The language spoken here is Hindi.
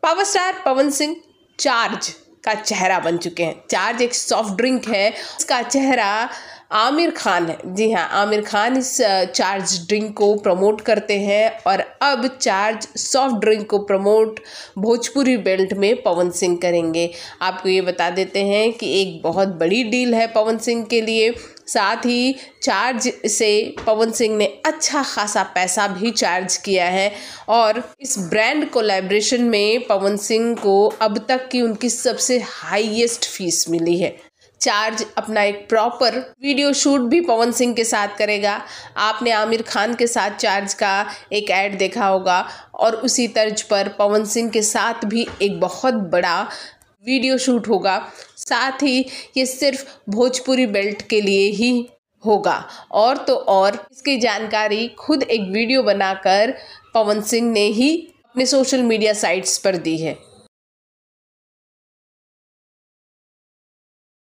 Power star Pawan Singh charge का चेहरा बन चुके हैं। चार्ज एक सॉफ्ट ड्रिंक है, उसका चेहरा आमिर खान है। जी हाँ, आमिर खान इस चार्ज ड्रिंक को प्रमोट करते हैं और अब चार्ज सॉफ्ट ड्रिंक को प्रमोट भोजपुरी बेल्ट में पवन सिंह करेंगे। आपको ये बता देते हैं कि एक बहुत बड़ी डील है पवन सिंह के लिए। साथ ही चार्ज से पवन सिंह ने अच्छा खासा पैसा भी चार्ज किया है और इस ब्रांड कोलैबोरेशन में पवन सिंह को अब तक की उनकी सबसे हाईएस्ट फीस मिली है। चार्ज अपना एक प्रॉपर वीडियो शूट भी पवन सिंह के साथ करेगा। आपने आमिर खान के साथ चार्ज का एक ऐड देखा होगा और उसी तर्ज पर पवन सिंह के साथ भी एक बहुत बड़ा वीडियो शूट होगा। साथ ही ये सिर्फ भोजपुरी बेल्ट के लिए ही होगा और तो और इसकी जानकारी खुद एक वीडियो बनाकर पवन सिंह ने ही अपने सोशल मीडिया साइट्स पर दी है।